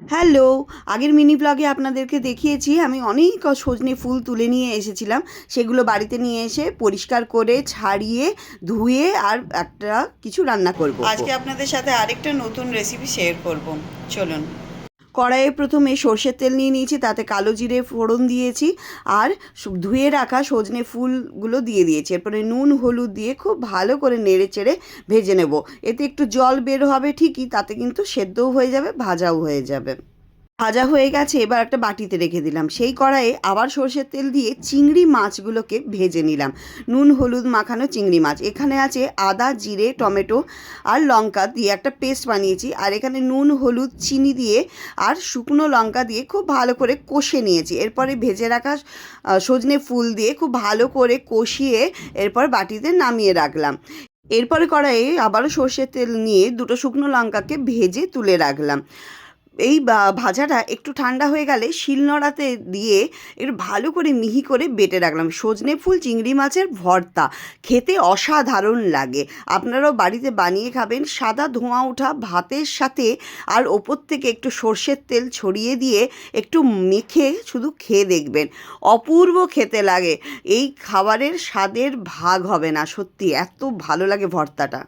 Hello, আগের mini ব্লগে আপনাদেরকে দেখিয়েছি আমি অনেক সজনে ফুল তুলে নিয়ে এসেছিলাম। সেগুলো বাড়িতে নিয়ে এসে পরিষ্কার করে ছাড়িয়ে ধুয়ে আর একটা কিছু রান্না করব। আজকে আপনাদের সাথে আরেকটা নতুন রেসিপি শেয়ার করব। চলুন। কড়াইয়ে প্রথমে সর্ষের তেল নিয়ে নিয়েছি, তাতে কালো জিরে ফোড়ন দিয়েছি আর ধুয়ে রাখা সজনে ফুলগুলো দিয়ে দিয়েছি। এরপরে নুন হলুদ দিয়ে খুব ভালো করে নেড়ে চেড়ে ভেজে নেব। এতে একটু জল বের হবে ঠিকই, তাতে কিন্তু সেদ্ধও হয়ে যাবে, ভাজাও হয়ে যাবে। ভাজা হয়ে গেছে, এবার একটা বাটিতে রেখে দিলাম। সেই কড়াইয়ে আবার সর্ষের তেল দিয়ে চিংড়ি মাছগুলোকে ভেজে নিলাম। নুন হলুদ মাখানো চিংড়ি মাছ। এখানে আছে আদা, জিরে, টমেটো আর লঙ্কা দিয়ে একটা পেস্ট বানিয়েছি। আর এখানে নুন হলুদ চিনি দিয়ে আর শুকনো লঙ্কা দিয়ে খুব ভালো করে কষে নিয়েছি। এরপরে ভেজে রাখা সজনে ফুল দিয়ে খুব ভালো করে কষিয়ে এরপর বাটিতে নামিয়ে রাখলাম। এরপরে কড়াইয়ে আবারও সর্ষের তেল নিয়ে দুটো শুকনো লঙ্কাকে ভেজে তুলে রাখলাম। এই ভাজাটা একটু ঠান্ডা হয়ে গেলে শিলনোড়াতে দিয়ে একটু ভালো করে মিহি করে বেটে রাখলাম। সজনে ফুল চিংড়ি মাছের ভর্তা খেতে অসাধারণ লাগে। আপনারাও বাড়িতে বানিয়ে খাবেন। সাদা ধোঁয়া ওঠা ভাতের সাথে আর ওপর থেকে একটু সর্ষের তেল ছড়িয়ে দিয়ে একটু মেখে শুধু খেয়ে দেখবেন, অপূর্ব খেতে লাগে। এই খাবারের স্বাদের ভাগ হবে না, সত্যি এত ভালো লাগে ভর্তাটা।